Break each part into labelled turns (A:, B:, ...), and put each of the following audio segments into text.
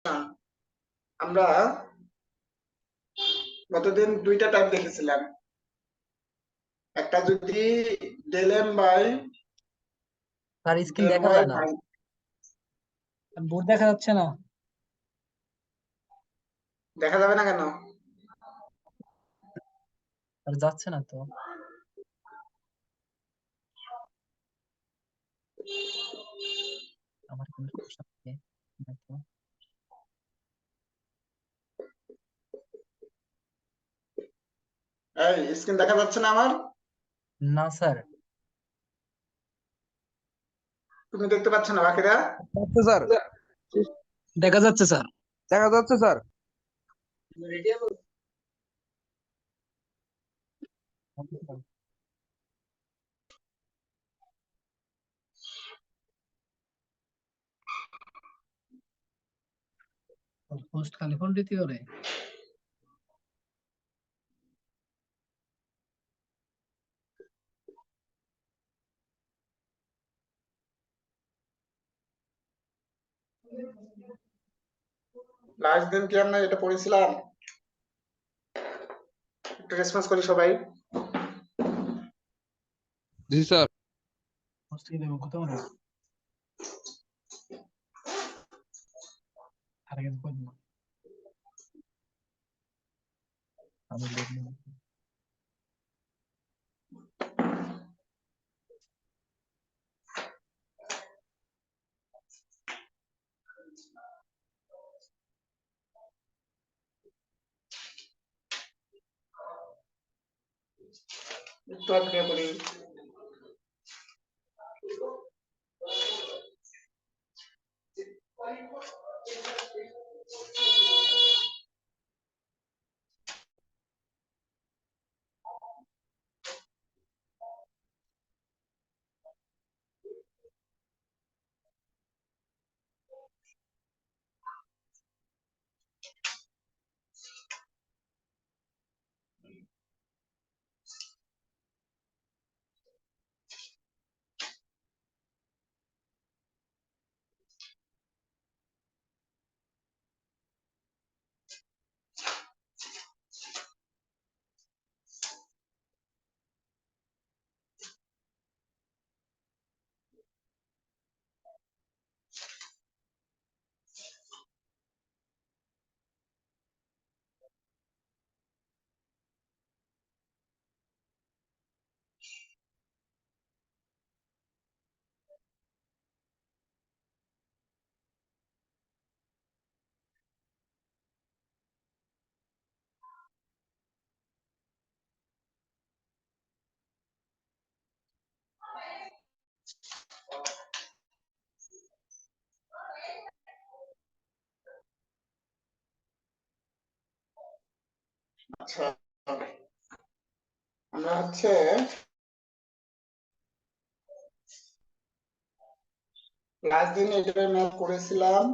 A: আমরা গতদিন দুইটা টাইপ দেখেছিলাম। একটা যদি ডেল এম বাই
B: তার স্ক্রিন
A: ডেল
B: দেখা
A: ওয়াই
B: যায় না, বোর্ড দেখা যাচ্ছে না।
A: দেখা যাবে না কেন?
B: আর যাচ্ছে না তো। আমার কোনো সমস্যা নেই। দেখো।
A: এই স্ক্রিন দেখা যাচ্ছে না আমার?
B: না স্যার।
A: তুমি দেখতে পাচ্ছ না বাকিরা?
C: যাচ্ছে স্যার,
B: দেখা যাচ্ছে স্যার।
C: দেখা যাচ্ছে স্যার।
B: পোস্ট খালি ফোন দিতে করে।
A: লাস্ট দিন কি আমরা এটা পড়েছিলাম? একটু রেসপন্স করি সবাই।
C: জি স্যার।
B: পোস্ট কি দেবো কত বড়? আরে কিন্তু কই না। আমি দেখব।
A: একটু অপেক্ষা করি। আচ্ছা, আমরা লাস্ট দিন এটা ম্যাথ করেছিলাম।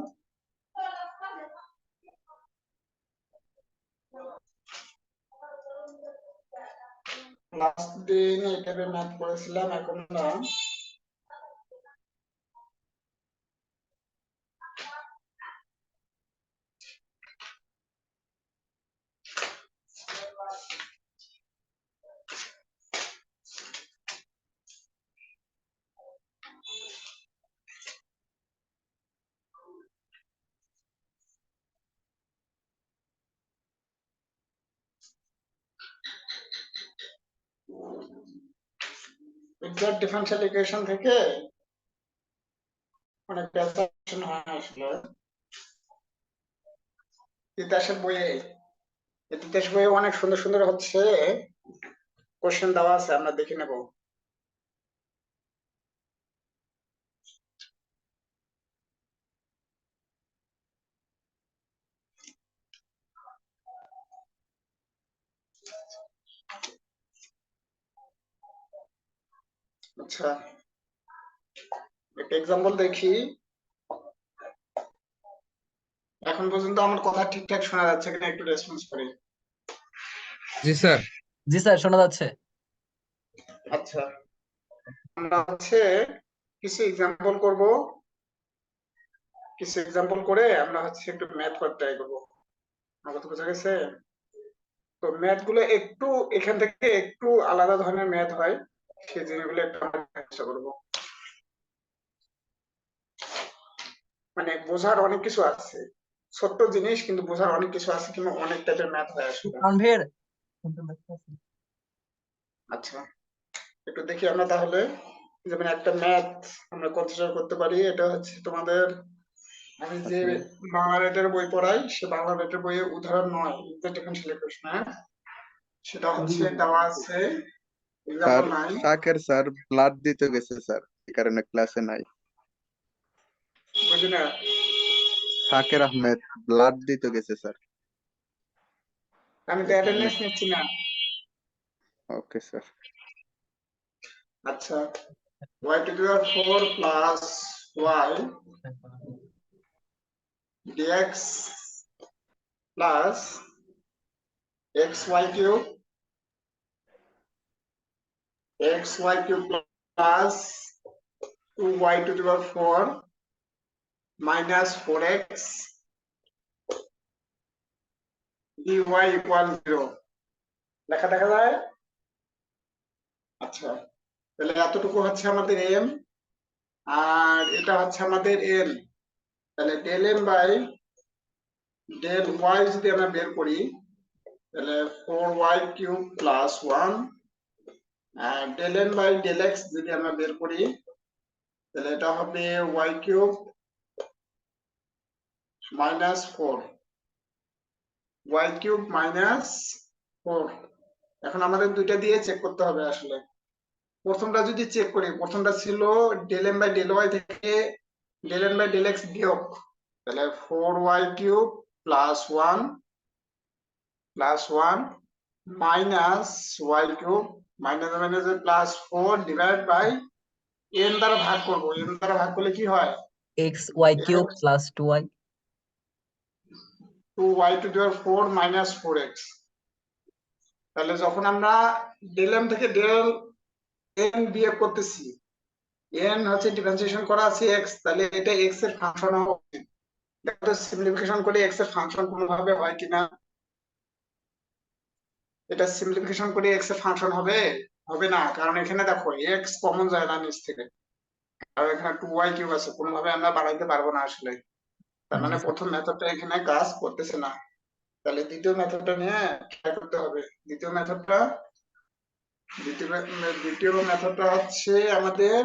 A: লাস্ট দিন এটা ম্যাথ করেছিলাম, এখন না। এক্সাক্ট ডিফারেনশিয়াল ইকুয়েশন থেকে অনেক ক্যালকুলেশন হয় আসলে তিতাসের বইয়ে। এই তিতাস বইয়ে অনেক সুন্দর সুন্দর কোশ্চেন দেওয়া আছে, আমরা দেখে নেব। আচ্ছা, একটা এক্সাম্পল দেখি। এখন পর্যন্ত আমার কথা ঠিকঠাক শোনা যাচ্ছে কিনা একটু রেসপন্স করি।
C: জি স্যার।
B: জি স্যার, শোনা যাচ্ছে।
A: আচ্ছা, আমরা কিছু এক্সাম্পল করব। কিছু এক্সাম্পল করে আমরা হচ্ছে একটু ম্যাথ করতে ট্রাই করবো। আমার কথা বোঝা গেছে? তো ম্যাথ গুলো একটু এখান থেকে একটু আলাদা ধরনের ম্যাথ হয়, সেই জিনিসগুলো একটু আমরা চেষ্টা করবো। মানে বোঝার অনেক কিছু আছে, ছোট্ট জিনিস কিন্তু বোঝার অনেক কিছু আছে, কিন্তু অনেক টাইপের ম্যাথ হয় আসলে।
B: তানভীর
A: আচ্ছা, একটু দেখি আমরা তাহলে। যেমন একটা ম্যাথ আমরা কনসিডার করতে পারি, এটা হচ্ছে তোমাদের, আমি যে বাংলা রেটের বই পড়াই সে বাংলা রেটের বইয়ের উদাহরণ নয়, ডিফারেন্সিয়াল ইকুয়েশন, হ্যাঁ, সেটা হচ্ছে দেওয়া আছে
D: স্যার,
A: এক্সাম্পল 9।
D: শাকের স্যার ব্লাড দিতে গেছে স্যার, এই কারণে ক্লাসে নাই।
A: বুঝি না,
D: শাকের আহমেদ ব্লাড দিতে গেছে স্যার।
A: আমি তো অ্যাটেন্ডেন্স নিচ্ছি না।
D: Okay sir.
A: আচ্ছা, y to the power 4 plus y dx plus xy cube plus 2y to the power 4 minus 4x dy equal 0 লেখা দেখা যায়। আচ্ছা, তাহলে এতটুকু হচ্ছে আমাদের m, আর এটা হচ্ছে আমাদের n। তাহলে del m by del y যদি আমরা বের করি, তাহলে 4y কিউব প্লাস 1, আর del n by del x যদি আমরা বের করি, তাহলে এটা হবে y cube minus 4, y cube minus 4। এখন আমাদের দুইটা দিয়ে চেক করতে হবে আসলে। প্রথমটা যদি চেক করি, প্রথমটা ছিল del m by del y থেকে del n by del x বিয়োগ, তাহলে 4y cube plus 1 minus y cube minus minus plus 4 divide by n দ্বারা ভাগ করব। n দ্বারা ভাগ করলে কি হয়?
B: xy cube plus 2y
A: 2y two the power 4 minus 4x। তাহলে যখন আমরা ডেল m থেকে ডেল n বিয়োগ করতেছি, n হচ্ছে ডিফারেন্সিয়েশন করা আছে x, তাহলে এটা x এর ফাংশন হবে উচিত। দেখো সিম্পলিফিকেশন করে x এর ফাংশন কোনোভাবে হয় কিনা। এটা সিম্পলিফিকেশন করে x এর ফাংশন হবে হবে না, কারণ এখানে দেখো x কমন যায় না নিচ থেকে, আর এখানে 2y কিউব আছে, কোনোভাবে আমরা বাড়াইতে পারবো না আসলে। তার মানে প্রথম মেথডটা এখানে কাজ করতেছে না। তাহলে দ্বিতীয় মেথডটা নিয়ে ট্রাই করতে হবে। দ্বিতীয় মেথডটা হচ্ছে আমাদের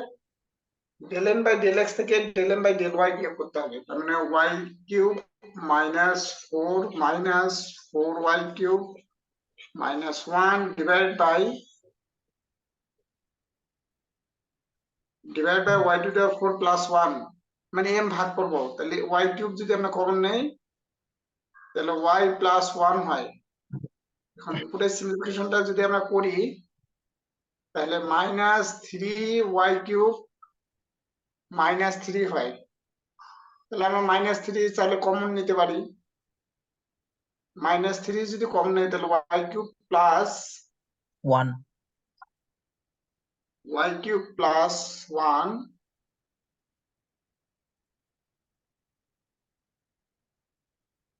A: del n by del x থেকে del m by del y বিয়োগ করতে হবে। তার মানে y cube minus 4y cube minus 1 divide by y to the power 4 plus 1, মানে m ভাগ করব। তাহলে y কিউব যদি আমরা কমন নেই, তাহলে y প্লাস 1 হয়। এখন উপরে সিম্পলিফিকেশনটা যদি আমরা করি, তাহলে মাইনাস 3y কিউব মাইনাস 3 হয়। তাহলে আমরা মাইনাস 3 চাইলে কমন নিতে পারি। মাইনাস 3 যদি কমন নেই, তাহলে y কিউব প্লাস
B: 1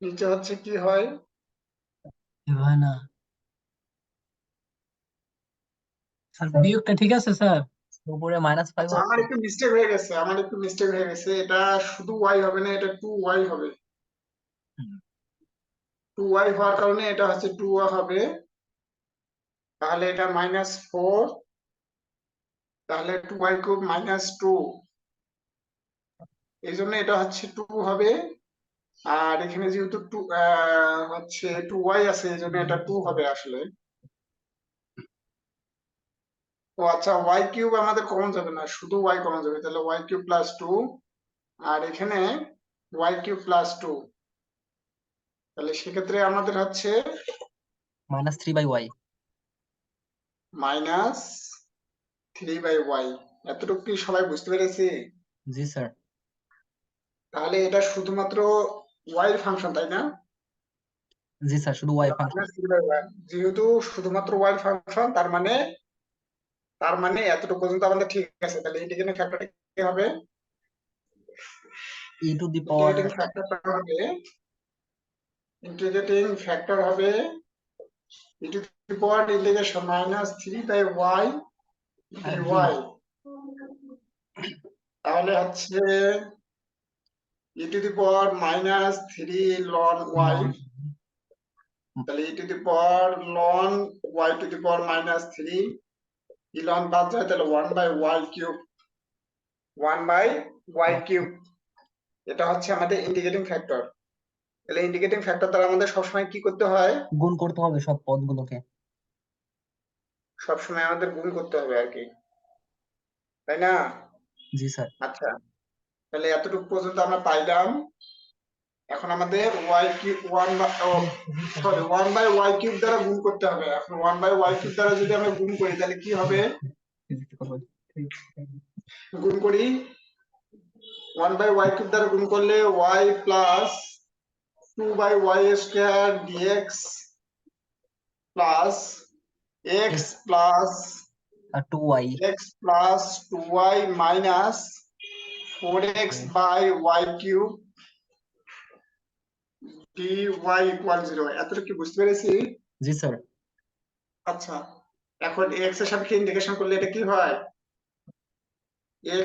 A: নিচে হচ্ছে কি হয়,
B: হয় না স্যার, বিয়োগটা ঠিক আছে স্যার, উপরে -5
A: আচ্ছা আমার একটু মিস্টেক হয়ে গেছে, এটা শুধু y হবে না, এটা 2y হবে। 2y হওয়ার কারণে এটা হচ্ছে 2 হবে। তাহলে এটা -4, তাহলে 2y কিউব মাইনাস 2, এই জন্য এটা হচ্ছে 2 হবে। আর এখানে যেহেতু 2 হচ্ছে 2y আছে, এই জন্য এটা 2 হবে আসলে। ও আচ্ছা, y কিউব আমাদের কমন যাবে না, শুধু y কমন যাবে। তাহলে y কিউব প্লাস 2, আর এখানে y কিউব প্লাস 2, তাহলে সেক্ষেত্রে আমাদের হচ্ছে
B: -3/y
A: মাইনাস 3/y। এতটুকু কি সবাই বুঝতে পেরেছি?
B: জি স্যার।
A: তাহলে এটা শুধুমাত্র y এর ফাংশন, তাই না?
B: জি স্যার, শুধু y ফাংশন।
A: যেহেতু শুধুমাত্র y এর ফাংশন, তার মানে এতটুকু পর্যন্ত আমাদের ঠিক আছে। তাহলে ইন্টিগ্রেশন ফ্যাক্টরটা কি হবে?
B: e to the power
A: integrating factor হবে e to the power integration minus 3 by y
B: আর d
A: dy, তাহলে হচ্ছে e to the power minus 3 ln y,
B: ln
A: তাহলে e to the power ln y to the power minus 3 ln বাদ যায় তাহলে 1 by y cube, 1 by y cube. এটা হচ্ছে আমাদের ইন্টিগ্রেটিং ফ্যাক্টর। তাহলে ইন্টিগ্রেটিং ফ্যাক্টর দ্বারা আমাদের সবসময় কি করতে হয়?
B: গুণ করতে হবে সব পদগুলোকে।
A: সবসময় আমাদের গুণ করতে হবে আর কি, তাই না?
B: জি স্যার।
A: আচ্ছা, তাহলে এতটুকু পর্যন্ত আমরা পাইলাম। এখন আমাদের y cube 1 by y cube দ্বারা গুণ করতে হবে। এখন 1 বাই y কিউব দ্বারা যদি আমরা গুণ করি তাহলে কি হবে? গুণ করি 1 বাই y কিউব দ্বারা গুণ করলে y plus 2 by y square dx plus x plus
B: আর 2y
A: x plus 2y minus 4x by y cube dy equal 0। এতটুকু কি বুঝতে পেরেছি?
B: জি স্যার।
A: আচ্ছা, এখন x এর সাপেক্ষে ইন্টিগ্রেশন করলে এটা কি হয়?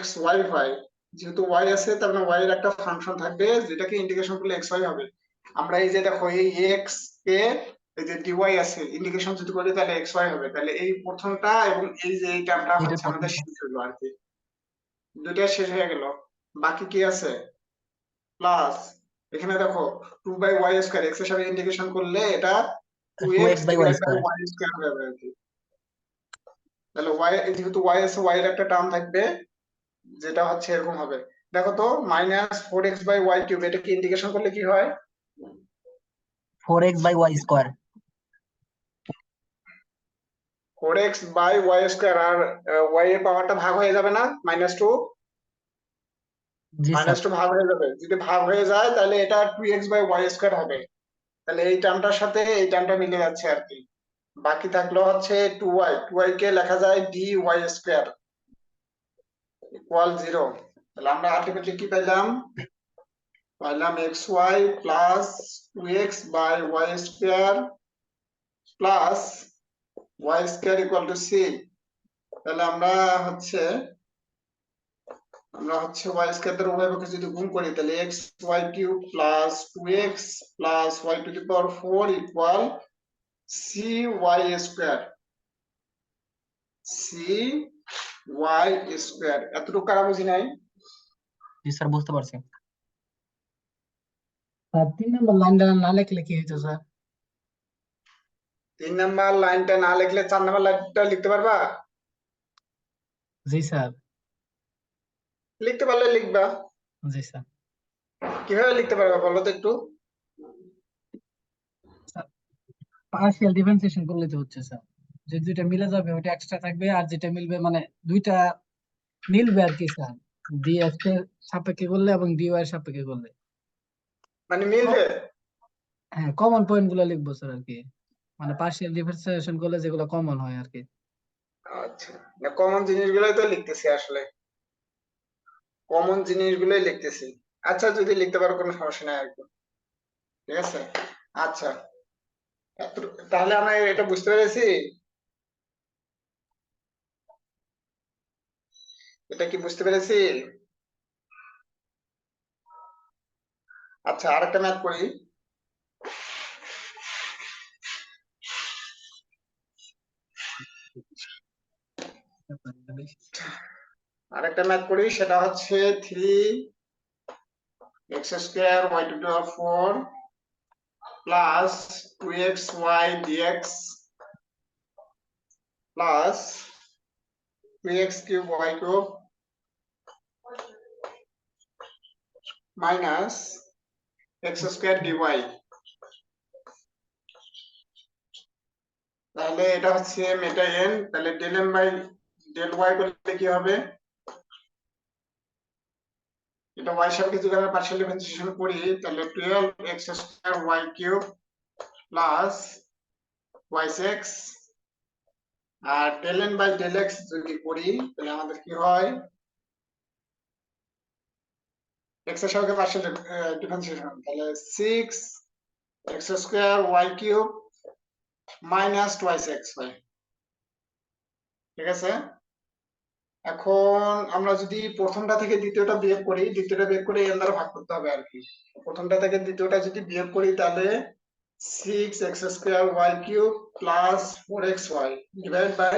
A: x y হয়। যেহেতু y আছে তার মানে y এর একটা ফাংশন থাকবে যেটাকে ইন্টিগ্রেশন করলে x y হবে। আমরা এই যে দেখো এই x কে এই যে dy আছে ইন্টিগ্রেশন যদি করি তাহলে x y হবে। তাহলে এই প্রথমটা এবং এই যে এই টার্মটা
B: এটা
A: হচ্ছে আমাদের শেষ হলো আর কি, দুইটা শেষ হয়ে গেল। বাকি কি আছে? প্লাস এখানে দেখো 2 বাই y স্কয়ার x এর সাথে ইন্টিগ্রেশন করলে এটা 2x
B: 2x by y
A: divide by
B: square.
A: y square হবে আর কি। তাহলে y যেহেতু y আছে y এর একটা টার্ম থাকবে যেটা হচ্ছে এরকম হবে। দেখো তো minus 4x by y cube এটা কি ইন্টিগ্রেশন করলে কি হয়?
B: 4x by y square.
A: 4x by y square আর y এর পাওয়ারটা ভাগ হয়ে যাবে না? -2
B: জি স্যার।
A: -2 ভাগ হয়ে যাবে। যদি ভাগ হয়ে যায় তাহলে এটা 2x বাই y স্কয়ার হবে। তাহলে এই টার্মটার সাথে এই টার্মটা মিলে যাচ্ছে আর কি। বাকি থাকলো হচ্ছে 2y, 2y কে লেখা যায় dy স্কয়ার ইকুয়াল 0। তাহলে আমরা আলটিমেটলি কি পেলাম? পাইলাম xy plus 2x by y square plus y square equal to c। তাহলে আমরা হচ্ছে y স্কয়ার দ্বারা উভয় পক্ষে যদি গুণ করি তাহলে xy cube plus 2x plus y to the power 4 equal cy square, cy square. এতটুকু কারা বুঝি নাই?
B: জি স্যার বুঝতে পারছি। আর 3 নম্বর লাইনটা না লিখলে কি হইতো স্যার?
A: 3 নাম্বার লাইনটা না লিখলে 4 নাম্বার লাইনটা লিখতে পারবা?
B: জি স্যার।
A: লিখতে পারলে লিখবা।
B: জি স্যার।
A: কিভাবে লিখতে পারবা বলো তো একটু?
B: পার্শিয়াল ডিফারেন্সিয়েশন করলে তো হচ্ছে স্যার, যে দুইটা মিলে যাবে ওইটা এক্সট্রা থাকবে আর যেটা মিলবে মানে দুইটা মিলবে আর কি স্যার, dx এর সাপেক্ষে করলে এবং dy এর সাপেক্ষে করলে।
A: মানে মিলবে?
B: হ্যাঁ, কমন পয়েন্ট গুলো লিখবো স্যার আর কি, মানে পার্শিয়াল ডিফারেন্সিয়েশন করলে যেগুলো কমন হয় আর কি।
A: আচ্ছা, না কমন জিনিসগুলোই তো লিখতেছি আসলে, কমন জিনিসগুলোই লিখতেছি। আচ্ছা, যদি লিখতে পারো কোনো সমস্যা নাই আর কি, ঠিক আছে। আচ্ছা, তাহলে আমরা এটা বুঝতে পেরেছি, এটা কি বুঝতে পেরেছি? আচ্ছা, আরেকটা ম্যাথ করি। আরেকটা ম্যাথ করি, সেটা হচ্ছে 3x square y to the power 4 plus 2xy dx plus 2x cube y cube minus x square dy। তাহলে এটা হচ্ছে মেটা n, তাহলে del m by del y করলে কি হবে? এটা y সাপেক্ষে যদি আমরা পার্শিয়াল ডিফারেন্সিয়েশন করি তাহলে 12x square y cube plus y6 আর del n by del x যদি করি তাহলে আমাদের কি হয়? এক্স এর সাপেক্ষে পার্শিয়াল ডিফারেন্সিয়েশন, তাহলে 6x² y³ minus twice x হয়। ঠিক আছে, এখন আমরা যদি প্রথমটা থেকে দ্বিতীয়টা বিয়োগ করি, দ্বিতীয়টা বিয়োগ করে n দ্বারা ভাগ করতে হবে আর কি। প্রথমটা থেকে দ্বিতীয়টা যদি বিয়োগ করি তাহলে 6x² y³ plus 4xy divide by,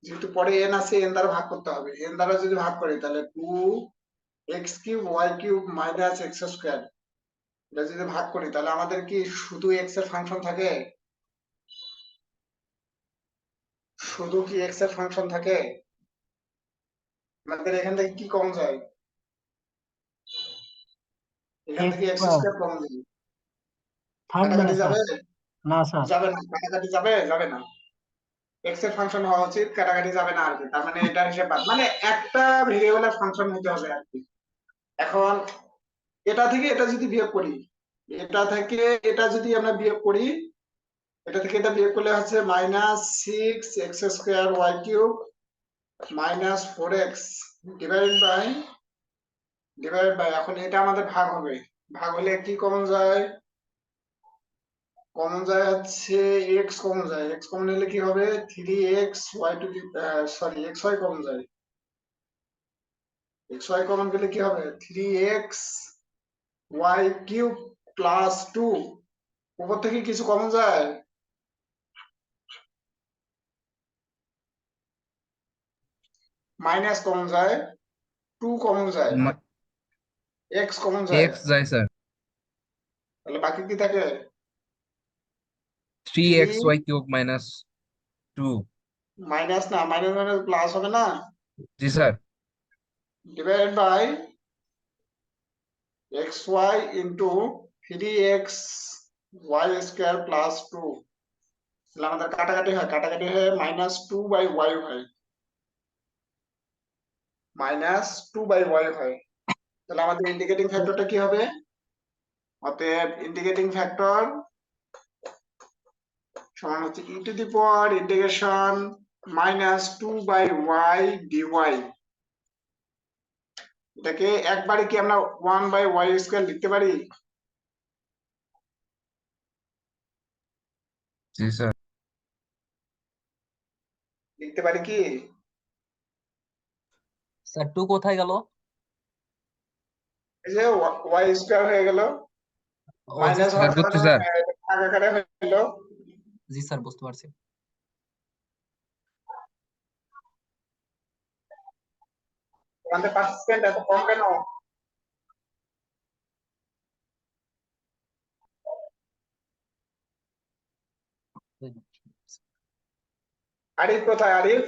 A: যেহেতু পরে n আছে n দ্বারা ভাগ করতে হবে, n দ্বারা যদি ভাগ করি তাহলে 2x³ y³ মাইনাস x²। এটা যদি ভাগ করি তাহলে আমাদের কি শুধু x এর ফাংশন থাকে? শুধু কি x এর ফাংশন থাকে? আমাদের এখান থেকে কি কমন যায়? এখান থেকে
B: x²
A: x² কমন যায়,
B: থাকবে না
A: কাটাকাটি
B: স্যার।
A: যাবে?
B: না স্যার।
A: যাবে না, কাটাকাটি যাবে? যাবে না। x এর ফাংশন হওয়া উচিত, কাটাকাটি যাবে না আর কি, তার মানে এটা হিসেব বাদ, মানে একটা ভেরিয়েবলের ফাংশন হতে হবে আর কি। এখন এটা থেকে এটা যদি বিয়োগ করি, এটা থেকে এটা যদি আমরা বিয়োগ করি, এটা থেকে এটা বিয়োগ করলে হচ্ছে -6x² y³ minus 4x divide by, এখন এটা আমাদের ভাগ হবে, ভাগ হলে কি কমন যায়? কমন যায় হচ্ছে এক্স কমন যায়, এক্স কমন হলে কি হবে? 3x y কমন যায়, xy কমন গেলে কি হবে? 3x y³ প্লাস 2, উপর থেকে কিছু কমন যায়? মাইনাস কমন যায়, 2 কমন যায়, x কমন যায়,
C: এক্স যায় স্যার,
A: তাহলে বাকি কি থাকে?
C: 3x
A: 3
C: y³ minus 2।
A: মাইনাস না, মাইনাস মাইনাস প্লাস হবে না,
C: জি sir.
A: Divide by xy into 3x y² plus 2, তাহলে আমাদের কাটাকাটি হয়, কাটাকাটি হয়ে -2/y হয়, -2/y হয়। তাহলে আমাদের ইন্টিগ্রেটিং ফ্যাক্টরটা কি হবে? অতএব ইন্টিগ্রেটিং ফ্যাক্টর সমান হচ্ছে e⁻ইন্টিগ্রেশন -2/y dy। এটাকে একবারে কি আমরা 1/y² লিখতে পারি?
C: জি স্যার।
A: লিখতে পারি কি?
E: স্যার 2 কোথায় গেল?
A: এই যে y² হয়ে গেল,
E: ও জি
A: মাইনাস
E: স্যার।
C: স্যার
A: হওয়ার
C: বুঝছি
A: কারণে
C: স্যার।
A: আকারে হলো।
E: জি স্যার, বুঝতে পারছি।
A: আমাদের পার্সেন্ট এত কম কেন? আরিফ কোথায়? আরিফ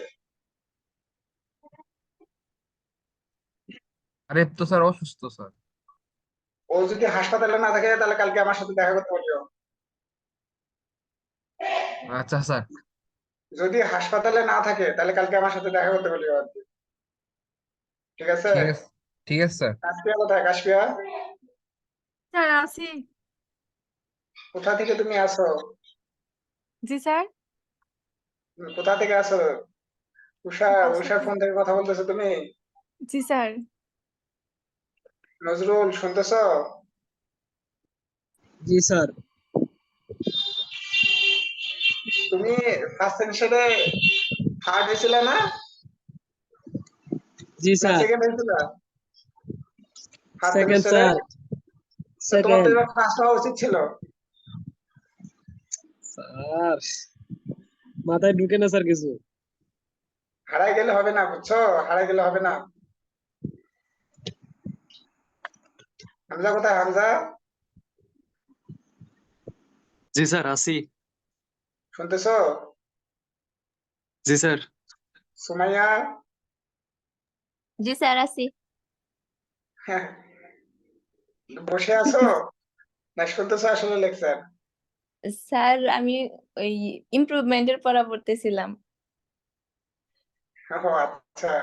C: আরে তো স্যার অসুস্থ স্যার।
A: ও যদি হাসপাতালে না থাকে তাহলে কালকে আমার সাথে দেখা করতে বলিও।
C: আচ্ছা স্যার।
A: যদি হাসপাতালে না থাকে তাহলে কালকে আমার সাথে দেখা করতে বলিও আর কি। ঠিক আছে?
C: ঠিক আছে, ঠিক আছে স্যার।
A: কাশপিয়া কোথায়? কাশপিয়া
F: স্যার আছি।
A: কোথা থেকে তুমি আসো?
F: জি স্যার।
A: কোথা থেকে আসো? উষা,
F: বাসা
A: উষার
F: থেকে।
A: ফোন থেকে কথা বলতেছো তুমি?
F: জি স্যার।
A: নজরুল শুনতেছো?
B: জি স্যার।
A: তুমি ফার্স্ট সেমিস্টারে থার্ড হয়েছিলে না?
B: জি
A: না
B: স্যার।
A: সেকেন্ড হয়েছিল? ফার্স্ট
B: সেকেন্ড
A: সেমিস্টারে
B: স্যার।
A: তোমার তো
B: সেকেন্ড
A: এবার ফার্স্ট হওয়া উচিত ছিল।
B: স্যার, মাথায় ঢুকে না স্যার কিছু।
A: হারাই গেলে হবে না, বুঝছো? হারাই গেলে হবে না। হামজা কোথায়? হামজা
G: জি স্যার আছি।
A: শুনতেছো?
G: জি স্যার।
A: সুমাইয়া
F: জি স্যার আছি।
A: বসে আছো না শুনতেছো আসলে লেকচার?
F: স্যার আমি ওই ইমপ্রুভমেন্টের পড়া পড়তেছিলাম।
A: ও আচ্ছা,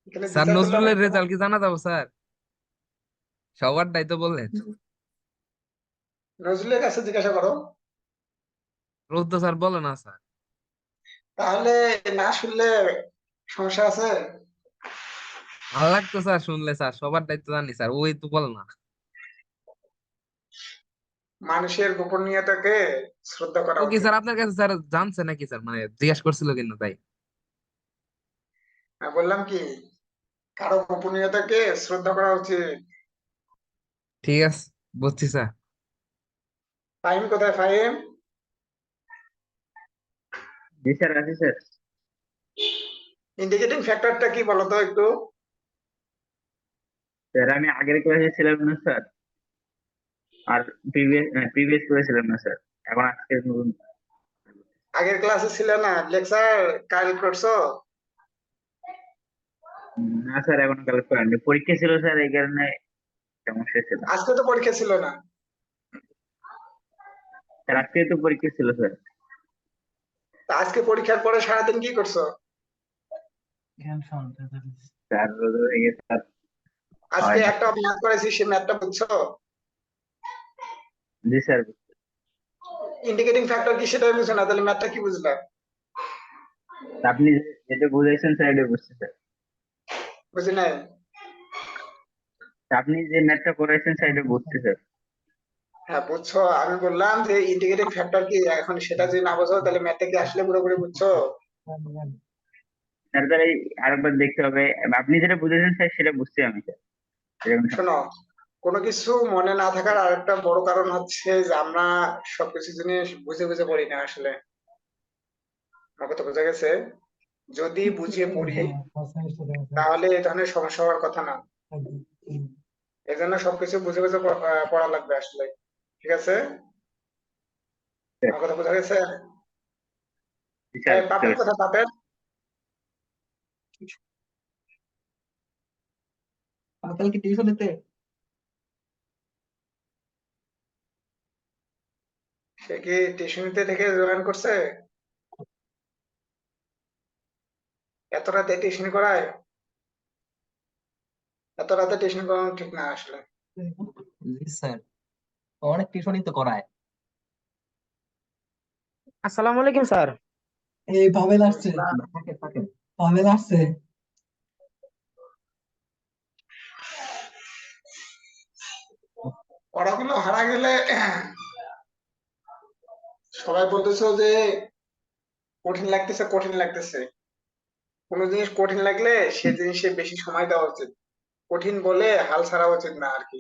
A: এখানে
C: স্যার
A: বিচার করলে হবে
C: নজরুলের
A: না।
C: রেজাল্ট কি জানা যাবো স্যার? সবারটাই তো বললেন।
A: নজরুলের কাছে জিজ্ঞাসা করো।
C: রোজ তো স্যার বলে না স্যার।
A: তাহলে না শুনলে সমস্যা আছে?
C: ভালো লাগতো স্যার শুনলে, স্যার সবার দায়িত্ব জানি স্যার, ওই তো বল না।
A: মানুষের গোপনীয়তাকে শ্রদ্ধা করা
C: ও কি
A: উচিত।
C: স্যার আপনার কাছে স্যার জানছে নাকি স্যার, মানে জিজ্ঞাসা করছিল কিন্তু তাই।
A: বললাম কি, কারো গোপনীয়তাকে শ্রদ্ধা করা উচিত।
C: ঠিক আছে, বুঝছি স্যার।
A: ফাহিম কোথায়, ফাহিম?
H: জি স্যার, আছি স্যার।
A: ইন্ডিকেটিং ফ্যাক্টরটা কি বলতো একটু?
H: স্যার আমি আগের ক্লাসে ছিলাম না স্যার, আর প্রিভিয়াস করেছিলাম না স্যার, এখন আজকে নতুন।
A: আগের ক্লাসে ছিল না, লেকচার কালেক্ট করছো?
H: না স্যার, এখনো কালেক্ট করেননি, পরীক্ষা ছিল স্যার, এই কারণে সমস্যা ছিল।
A: আজকে তো পরীক্ষা ছিল না।
H: স্যার আজকে তো পরীক্ষা ছিল স্যার।
A: তা আজকে পরীক্ষার পরে সারাদিন কি করছো?
B: জ্ঞান সঞ্চয়।
H: স্যার স্যার
A: আজকে
H: হয় না।
A: একটা ম্যাথ করেছি, সেই ম্যাথটা বুঝছো?
H: জি স্যার।
A: ইন্ডিকেটিং ফ্যাক্টর কি সেটাই বুঝছো না, তাহলে ম্যাথটা কি বুঝলা?
H: আপনি যেটা বুঝাইছেন স্যার, এটা বুঝছি স্যার।
A: বুঝি নাই?
H: আপনি যে ম্যাথটা করাইছেন স্যার, এটা বুঝছি স্যার।
A: হ্যাঁ বুঝছো, আমি বললাম যে ইন্ডিকেটিং ফ্যাক্টর কি, এখন সেটা যদি না বোঝো তাহলে ম্যাথটা কি আসলে পুরোপুরি বুঝছো?
H: স্যার তাহলে আরেকবার দেখতে হবে। আপনি যেটা বুঝেছেন স্যার, সেটা বুঝছি আমি স্যার, এরকম
A: শোনো, কোনো কিছু মনে না থাকার আরেকটা বড় কারণ হচ্ছে যে আমরা সবকিছু জিনিস বুঝে বুঝে পড়ি না আসলে। আমার কথা বোঝা গেছে? যদি বুঝিয়ে পড়ি তাহলে এই ধরনের সমস্যা হওয়ার কথা না। এই জন্য সবকিছু বুঝে বুঝে পড়া লাগবে আসলে। ঠিক আছে?
H: স্যার।
A: আমার কথা বোঝা গেছে?
H: জি স্যার, বুঝতে
A: পাপের
H: পারছি।
A: কথা, পাপের
B: কালকে টিউশনিতে
A: সে কি টিউশনিতে থেকে জয়েন করছে? এত রাতে টিউশনি করায়? এত রাতে টিউশনি করানো ঠিক না আসলে।
E: জি স্যার, অনেক টিউশনই তো করায়।
I: আসসালামু আলাইকুম স্যার।
B: এই পাবেল আসছে,
E: থাকে থাকে।
B: পাবেল আসছে।
A: পড়াগুলো হারা গেলে সবাই বলতেছো যে কঠিন লাগতেছে, কঠিন লাগতেছে। কোনো জিনিস কঠিন লাগলে সে জিনিসে বেশি সময় দেওয়া উচিত, কঠিন বলে হাল ছাড়া উচিত না আর কি।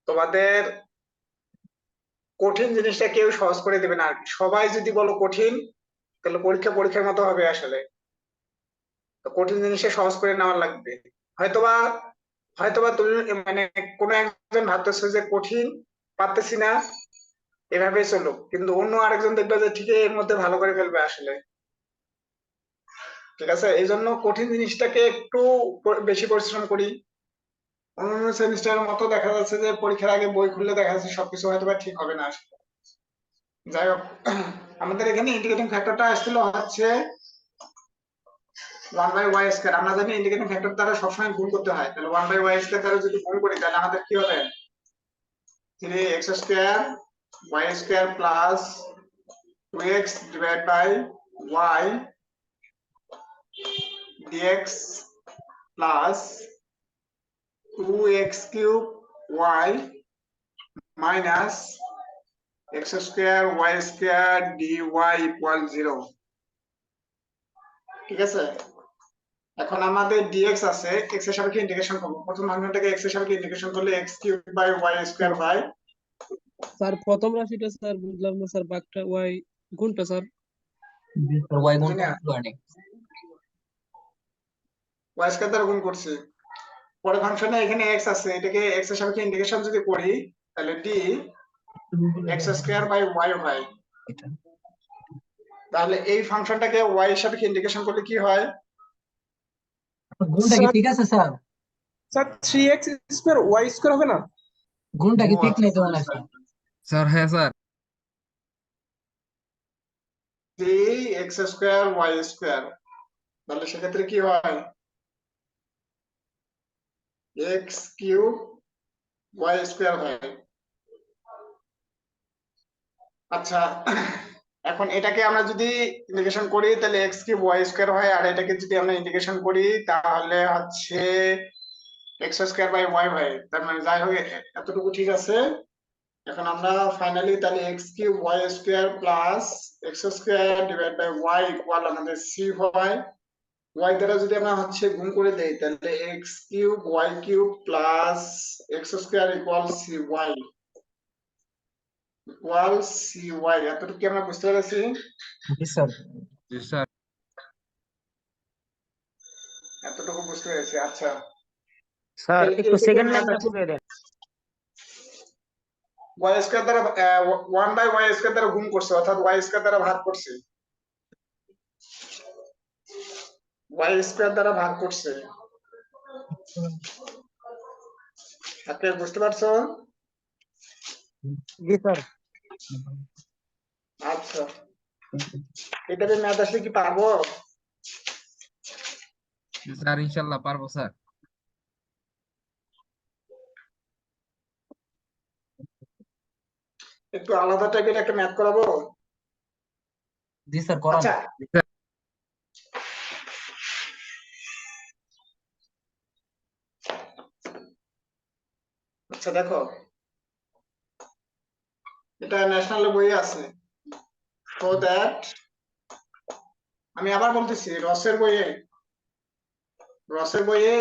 A: তোমাদের কঠিন জিনিসটা কেউ সহজ করে দেবে না আর কি। সবাই যদি বলো কঠিন, তাহলে পরীক্ষা পরীক্ষার মতো হবে আসলে। তো কঠিন জিনিসটা সহজ করে নেওয়া লাগবে। হয়তোবা হয়তোবা তুমি মানে কোনো একজন ভাবতেছো যে কঠিন, পারতেছি না, এভাবে চলো, কিন্তু অন্য আরেকজন দেখবে যে ঠিক এর মধ্যে ভালো করে ফেলবে আসলে। ঠিক আছে, এই জন্য কঠিন জিনিসটাকে একটু বেশি পরিশ্রম করি। অন্যান্য সেমিস্টারের মতো দেখা যাচ্ছে যে পরীক্ষার আগে বই খুললে দেখা যাচ্ছে সবকিছু হয়তো বা ঠিক হবে না আসলে। যাই হোক, আমাদের এখানে ইন্ডিকেটিং ফ্যাক্টরটা আসছিল হচ্ছে 1/y²। আমরা জানি ইন্ডিকেটিং ফ্যাক্টর দ্বারা সবসময় গুণ করতে হয়, তাহলে 1/y² দ্বারা যদি গুণ করি তাহলে আমাদের কি হবে? 3x² y² + 2x/y dx plus 2x³ y minus x² y² dy = 0। ঠিক আছে, এখন আমাদের dx আছে, x এর সাপেক্ষে ইন্টিগ্রেশন করব। প্রথম ভাঙাটাকে x এর সাপেক্ষে ইন্টিগ্রেশন করলে x³ / y² হয়।
I: স্যার প্রথম রাশিটা স্যার বুঝলাম না স্যার, বাঘটা ওয়াই কোনটা স্যার?
E: ওয়াই গুণ
A: বুঝি না,
E: করতে পারেনি।
A: y² দ্বারা গুণ করছি। পরের ফাংশনে এখানে x আছে, এটাকে x এর সাপেক্ষে ইন্টিগ্রেশন যদি করি তাহলে d x² / y হয়।
E: এটা
A: তাহলে এই ফাংশনটাকে y এর সাপেক্ষে ইন্টিগ্রেশন করলে কি হয়?
B: গুণটা কি
I: স্যার
B: ঠিক আছে স্যার?
I: স্যার 3x² y² হবে না?
B: গুণটা
A: ও
B: কি ঠিক
A: আচ্ছা,
B: নেই তো
A: সরি
B: মনে হয়
A: স্যার।
B: স্যার।
C: স্যার হ্যাঁ স্যার।
A: 3x² y², তাহলে সেক্ষেত্রে কি হয়? x³ y² হয়। আচ্ছা, এখন এখন এটাকে আমরা যদি ইন্টিগ্রেশন করি তাহলে এক্স কিউব ওয়াই স্কোয়ার হয়, আর এটাকে যদি আমরা ইন্টিগ্রেশন করি তাহলে হচ্ছে এক্স স্কোয়ার বাই ওয়াই হয়। তার মানে যাই হোক এতটুকু ঠিক আছে। এখন আমরা ফাইনালি তাহলে X cube Y square plus X square divide by Y equal আমাদের সি হয়। ওয়াই দ্বারা যদি আমরা হচ্ছে গুণ করে দেই তাহলে X cube Y cube plus X square equal C Y equal C Y. এতটুকু কি আমরা বুঝতে পেরেছি?
E: জি স্যার।
C: জি স্যার।
A: এতটুকু বুঝতে পেরেছি। আচ্ছা
H: স্যার
A: তাহলে
H: একটু
A: এইটুকু
H: সেকেন্ড
A: ম্যাথ
H: লাইনটা
A: আছে।
H: বুঝিয়ে দেন।
A: ওয়াই স্কোয়ার দ্বারা 1 বাই ওয়াই স্কোয়ার দ্বারা গুণ করছে, অর্থাৎ ওয়াই স্কোয়ার দ্বারা ভাগ করছে, ওয়াই স্কোয়ার দ্বারা ভাগ করছে। আপনি বুঝতে পারছো?
H: জি স্যার।
A: আচ্ছা এটাতে ম্যাথ আসলে কি পারবো?
C: স্যার ইনশাল্লাহ পারবো স্যার।
A: একটু আলাদা টাইপের একটা ম্যাথ করাবো।
E: জি স্যার করান।
A: আচ্ছা আচ্ছা দেখো এটা ন্যাশনাল বইয়ে আছে। সো দ্যাট আমি আবার বলতেছি রসের বইয়ে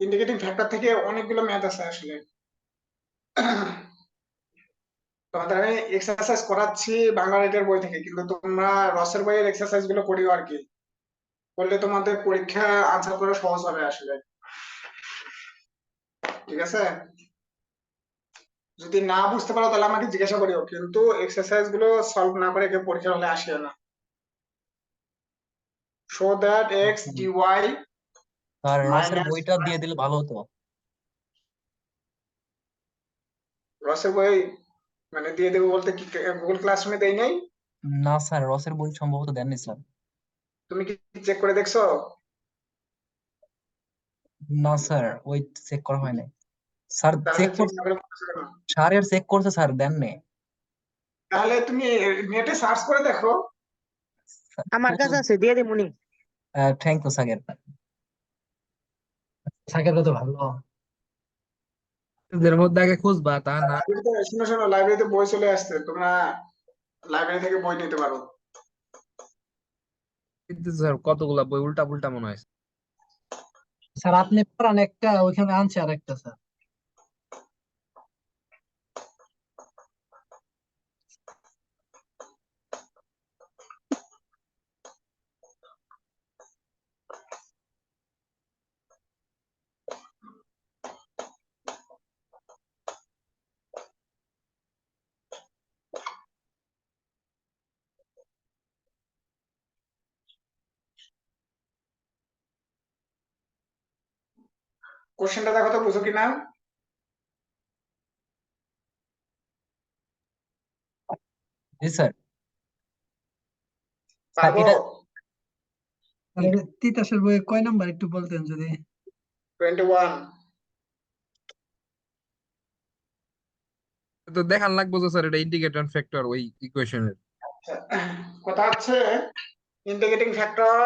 A: ইন্ডিকেটিং ফ্যাক্টর থেকে অনেকগুলো ম্যাথ আছে আসলে। তোমাদের আমি এক্সারসাইজ করাচ্ছি বাংলা রাইটের বই থেকে, কিন্তু তোমরা রসের বইয়ের এক্সারসাইজ গুলো করিও আর কি, করলে তোমাদের পরীক্ষা আনসার করা সহজ হবে আসলে। ঠিক আছে, যদি না বুঝতে পারো তাহলে আমাকে জিজ্ঞাসা করিও, কিন্তু এক্সারসাইজ গুলো সলভ না করে কেউ পরীক্ষা হলে আসিও না। Show that X D Y
E: স্যার রসের
A: মাইনাস
E: বইটা দিয়ে দিলে ভালো হতো।
A: রসের বই মানে দিয়ে দেবো বলতে কি গুগল ক্লাসরুমে দেই নাই?
E: না স্যার রসের বই সম্ভবত দেননি স্যার।
A: তুমি কি চেক করে দেখছো?
E: না স্যার ওই চেক করা হয় নাই স্যার।
A: তাহলে
E: চেক
A: চেক
E: করছে,
A: না করে বলছো কেন?
E: স্যারের চেক করছে স্যার দেননি।
A: তাহলে তুমি নেটে সার্চ করে দেখো।
H: আমার কাছে আছে, দিয়ে দিমুনি।
E: Thank you সাগের। সাগের তো ভালো।
C: এদের মধ্যে আগে খুঁজবা তা না।
A: শোনো শোনো, লাইব্রেরিতে বই চলে আসছে, তোমরা লাইব্রেরি থেকে বই নিতে পারো।
C: কিন্তু স্যার কতগুলা বই উল্টা পুল্টা মনে হয়।
B: স্যার আপনি পড়ান একটা, ওইখানে আনছে আর একটা স্যার।
A: কোশ্চেনটা দেখো তো বুঝো কিনা।
E: জি স্যার। স্যার
A: পারবো?
E: এটা
B: আর এটা তিতাসের বইয়ে কয় নাম্বার একটু বলতেন যদি।
A: 21।
C: তো দেখান লাগবো তো স্যার, এটা ইন্টিগ্রেটর ফ্যাক্টর ওই ইকুয়েশনের।
A: কথা হচ্ছে ইন্টিগ্রেটিং ফ্যাক্টর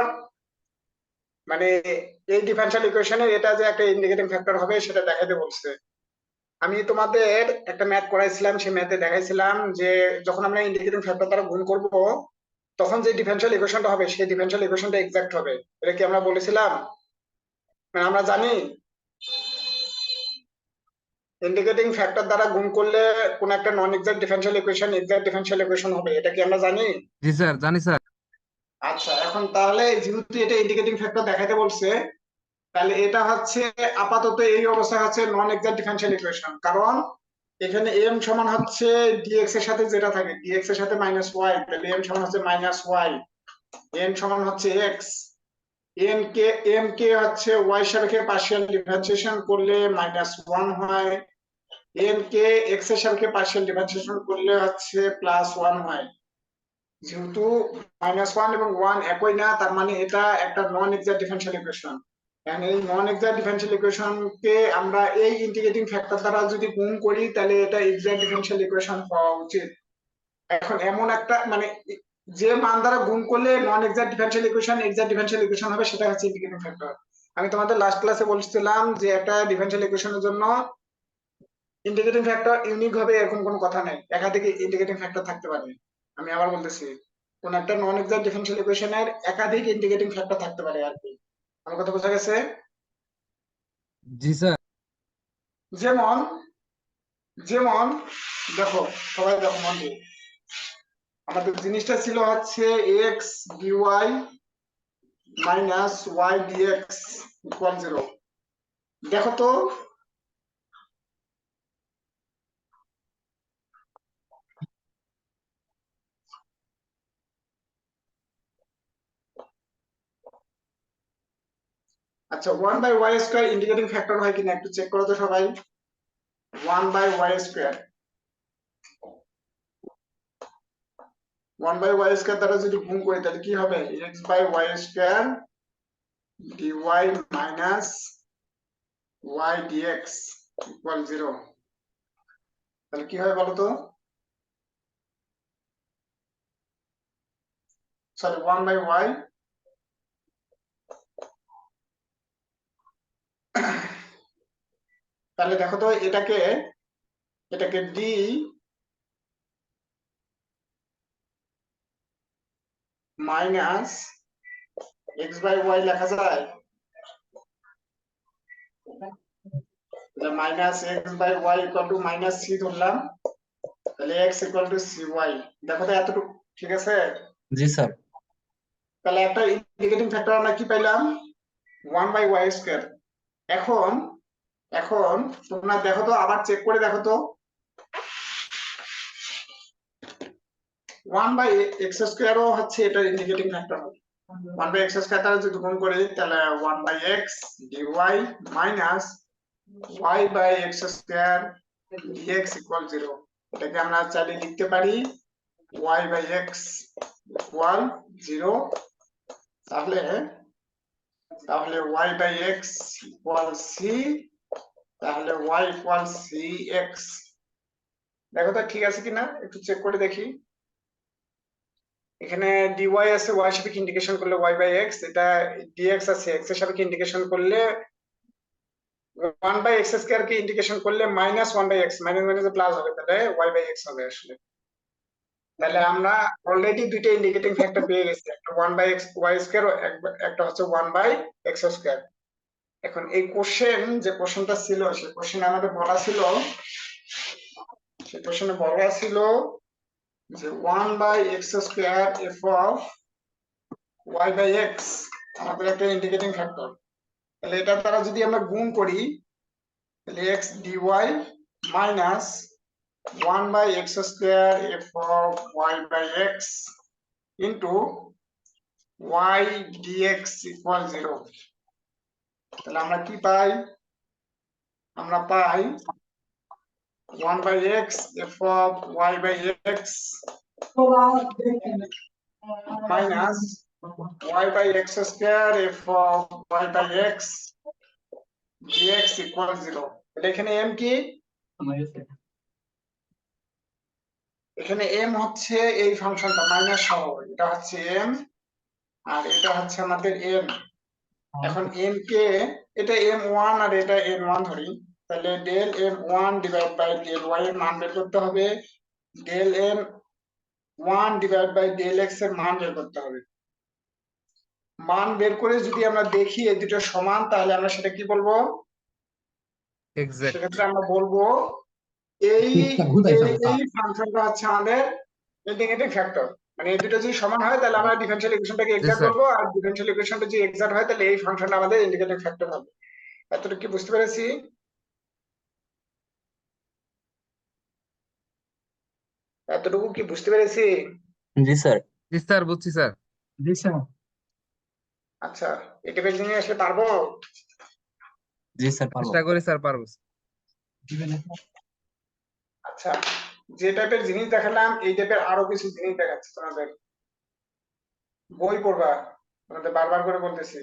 A: মানে এই ডিফারেনশিয়াল ইকুয়েশনের এটা যে একটা ইন্টিগ্রেটিং ফ্যাক্টর হবে সেটা দেখাতে বলছে। আমি তোমাদের একটা ম্যাথ করাইছিলাম, সেই ম্যাথে দেখাইছিলাম যে যখন আমরা ইন্টিগ্রেটিং ফ্যাক্টর দ্বারা গুণ করব তখন যে ডিফারেনশিয়াল ইকুয়েশনটা হবে সেই ডিফারেনশিয়াল ইকুয়েশনটা এক্সাক্ট হবে। এটা কি আমরা বলেছিলাম? মানে আমরা জানি ইন্টিগ্রেটিং ফ্যাক্টর দ্বারা গুণ করলে কোন একটা non exact differential equation exact differential equation হবে, এটা কি আমরা জানি?
C: জি স্যার জানি স্যার।
A: আচ্ছা এখন তাহলে যেহেতু এটা ইন্টিগ্রেটিং ফ্যাক্টর দেখাতে বলছে, তাহলে এটা হচ্ছে আপাতত এই অবস্থায় হচ্ছে নন এক্সাক্ট ডিফারেনশিয়াল ইকুয়েশন, কারণ এখানে m সমান হচ্ছে dx এর সাথে যেটা থাকে dx এর সাথে মাইনাস ওয়াই, তাহলে m সমান হচ্ছে মাইনাস ওয়াই, n সমান হচ্ছে x, m কে হচ্ছে y সাপেক্ষে পার্শিয়াল ডিফারেন্সিয়েশন করলে মাইনাস ওয়ান হয়, n কে x এর সাপেক্ষে পার্শিয়াল ডিফারেন্সিয়েশন করলে হচ্ছে প্লাস ওয়ান হয়। যেহেতু মাইনাস ওয়ান এবং ওয়ান একই না, তার মানে এটা একটা নন এক্সাক্ট ডিফারেনশিয়াল ইকুয়েশন। এই নন এক্সাক্ট ডিফারেনশিয়াল ইকুয়েশনকে আমরা এই ইন্টিগ্রেটিং ফ্যাক্টর দ্বারা যদি গুণ করি তাহলে এটা এক্সাক্ট ডিফারেনশিয়াল ইকুয়েশন হওয়া উচিত। এখন এমন একটা মানে যে মান দ্বারা গুণ করলে non exact differential equation exact differential equation হবে, সেটা হচ্ছে ইন্টিগ্রেটিং ফ্যাক্টর। আমি তোমাদের লাস্ট ক্লাসে বলছিলাম যে একটা ডিফারেনশিয়াল ইকুয়েশনের জন্য ইন্টিগ্রেটিং ফ্যাক্টর ইউনিক হবে এরকম কোনো কথা নেই, একাধিক ইন্টিগ্রেটিং ফ্যাক্টর থাকতে পারে। আমি আবার বলতেছি, কোন একটা নন এক্সাক্ট ডিফারেনশিয়াল ইকুয়েশনের একাধিক ইন্টিগ্রেটিং ফ্যাক্টর থাকতে পারে আর কি। আমার কথা বোঝা গেছে?
C: জি স্যার।
A: যেমন যেমন দেখো, সবাই দেখো মন দিয়ে, আমাদের জিনিসটা ছিল হচ্ছে X DY minus Y DX equal 0। দেখো তো, আচ্ছা 1/y² ইন্টিগ্রেটিং ফ্যাক্টর হয় কিনা একটু চেক করো তো সবাই। 1/y², 1/y² দ্বারা যদি গুণ করি তাহলে কি হবে? x/y² dy minus y dx equal 0। তাহলে কি হয় বলো তো? সরি, 1/y, তাহলে দেখো তো এটাকে d মাইনাস x/y লেখা যায়, minus x/y equal to minus c ধরলাম, তাহলে x ইকুয়াল টু cy। দেখো তো এতটুকু ঠিক আছে?
E: জি স্যার।
A: তাহলে একটা ইন্টিগ্রেটিং ফ্যাক্টর আমরা কি পাইলাম? 1/y²। এখন এখন তোমরা দেখো তো, আবার চেক করে দেখো তো, 1/x² ও হচ্ছে এটা ইন্টিগ্রেটিং ফ্যাক্টর হবে। 1/x² দ্বারা যদি গুণ করি তাহলে 1/x dy minus y/x² dx equal 0। এটাকে আমরা চাইলে লিখতে পারি y/x ইকুয়াল 0। তাহলে তাহলে y/x ইকুয়াল c, তাহলে y ইকুয়াল cx। দেখো তো ঠিক আছে কিনা একটু চেক করে দেখি। এখানে dy আছে, y সাপেক্ষে ইন্টিগ্রেশন করলে y/x, এটা dx আছে, x এর সাপেক্ষে ইন্টিগ্রেশন করলে 1/x² কে ইন্টিগ্রেশন করলে minus 1/x, minus minus plus হবে, তাহলে y/x হবে আসলে। তাহলে আমরা অলরেডি দুইটা ইন্টিগ্রেটিং ফ্যাক্টর পেয়ে গেছি, একটা 1/y², একটা হচ্ছে 1/x²। এখন এই যে কোশ্চেনটা ছিল, সেই কোশ্চেনে আমাদের বলা ছিল, সেই কোশ্চেনে বলা ছিল যে 1/x² f অফ y/x আমাদের একটা ইন্টিগ্রেটিং ফ্যাক্টর। তাহলে এটা দ্বারা যদি আমরা গুণ করি তাহলে x dy minus 1/x² f of y/x into y dx equal 0। তাহলে আমরা কি পাই? আমরা পাই 1/x f of y/x minus y/x² f of y/x dx equal 0। এটা এখানে m কি? এখানে m হচ্ছে এই ফাংশনটা মাইনাস সহ, এটা হচ্ছে m আর এটা হচ্ছে আমাদের n। এখন m কে, এটা m1 আর এটা n1 ধরি, তাহলে del m1 divide by del y এর মান বের করতে হবে, del m1 divide by del x এর মান বের করতে হবে। মান বের করে যদি আমরা দেখি এই দুটো সমান, তাহলে আমরা সেটা কি বলবো?
C: এক্সাক্ট।
A: সেক্ষেত্রে আমরা বলবো এই এই ফাংশনটা হচ্ছে আমাদের ইন্টিগ্রেটিং ফ্যাক্টর। মানে এই দুটো যদি সমান হয় তাহলে আমরা ডিফারেনশিয়াল ইকুয়েশনটাকে
C: জি
A: এক্সাক্ট
C: স্যার।
A: বলবো, আর ডিফারেনশিয়াল ইকুয়েশনটা যদি এক্সাক্ট হয় তাহলে এই ফাংশনটা আমাদের ইন্টিগ্রেটিং ফ্যাক্টর হবে। এতটুকু কি বুঝতে পেরেছি? এতটুকু কি বুঝতে পেরেছি?
E: জি স্যার।
C: জি স্যার, বুঝছি স্যার।
B: জি স্যার।
A: আচ্ছা, এই টাইপের জিনিস আসলে পারবো?
E: জি স্যার পারবো।
C: চেষ্টা করি স্যার, পারবো।
A: আচ্ছা, যে টাইপের জিনিস দেখালাম এই টাইপের আরো কিছু জিনিস দেখাচ্ছি তোমাদের, বই পড়বা, তোমাদের বারবার করে বলতেছি।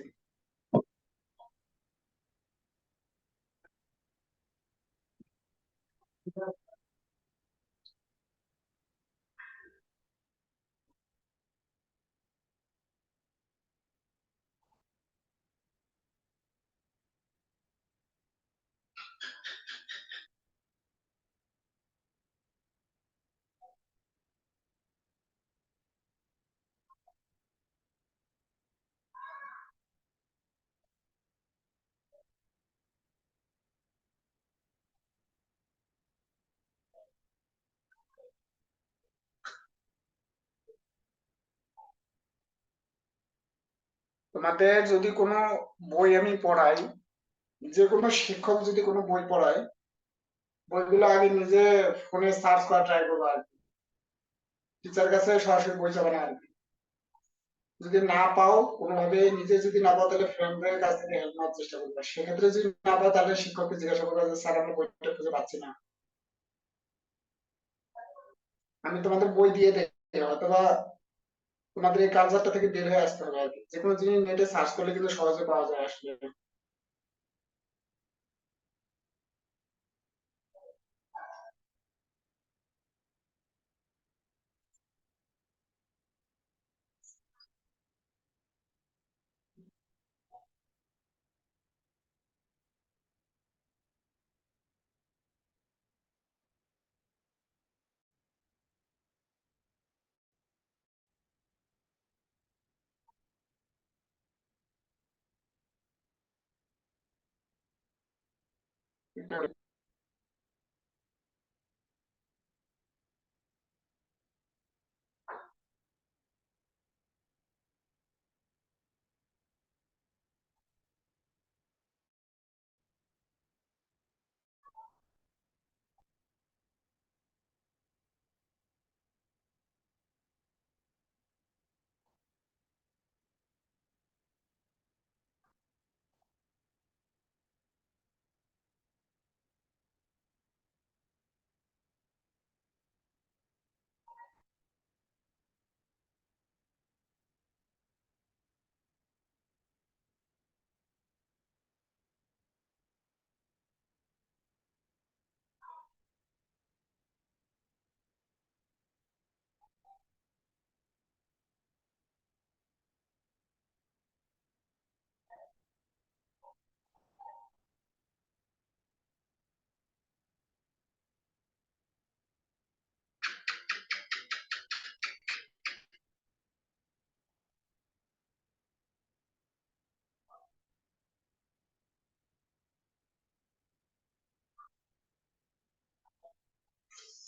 A: তোমাদের যদি কোনো বই আমি পড়াই, যে কোনো শিক্ষক যদি কোনো বই পড়ায়, বইগুলো আগে নিজে ফোনে সার্চ করা ট্রাই করবো আর কি, টিচার কাছে সরাসরি বই চাবে না আর কি। যদি না পাও কোনোভাবে, নিজে যদি না পাও তাহলে ফ্রেন্ডদের কাছ থেকে হেল্প নেওয়ার চেষ্টা করবে। সেক্ষেত্রে যদি না পাও তাহলে শিক্ষককে জিজ্ঞাসা করবে যে স্যার আমরা বইটা খুঁজে পাচ্ছি না, আমি তোমাদের বই দিয়ে দেই, অথবা তোমাদের এই কালচারটা থেকে বের হয়ে আসতে হবে আর কি। যে কোনো জিনিস নেটে সার্চ করলে কিন্তু সহজে পাওয়া যায় আসলে।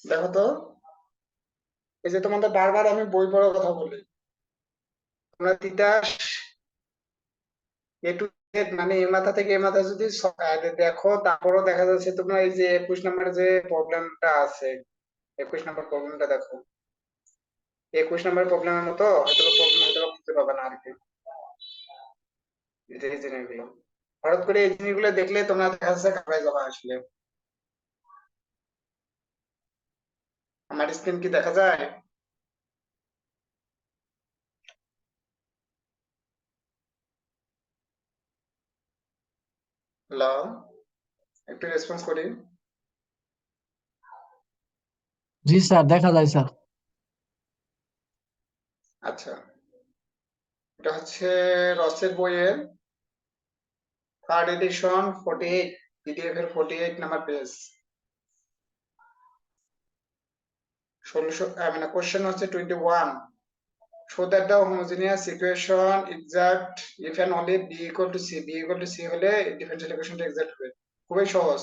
A: দেখো তো, এই যে তোমাদের বারবার আমি বই পড়ার কথা বলি, তোমরা তিতাস এ টু জেড মানে এ মাথা থেকে এ মাথা যদি দেখো, তারপরও দেখা যাচ্ছে তোমরা এই যে 21 নম্বরের যে প্রবলেমটা আছে, 21 নম্বর প্রবলেমটা দেখো, 21 নম্বর প্রবলেমের মতো হয়তো প্রবলেম হয়তো খুঁজে পাবে না আর কি। এই জিনিসগুলো হঠাৎ করে এই জিনিসগুলো দেখলে তোমরা দেখা যাচ্ছে ঘাবড়ে যাবে আসলে। আমার স্ক্রিন কি দেখা যায়? হ্যালো, একটু রেসপন্স করি।
B: জি স্যার, দেখা যায় স্যার।
A: আচ্ছা, এটা হচ্ছে রসের বইয়ের থার্ড এডিশন 48, পিডিএফ এর 48 নাম্বার পেজ। 16 মানে কোশ্চেন হচ্ছে 21, show that the homogeneous equation exact if and only b equal to c, b equal to c হলে ডিফারেন্সিয়াল ইকুয়েশনটা এক্সাক্ট হবে। খুবই সহজ।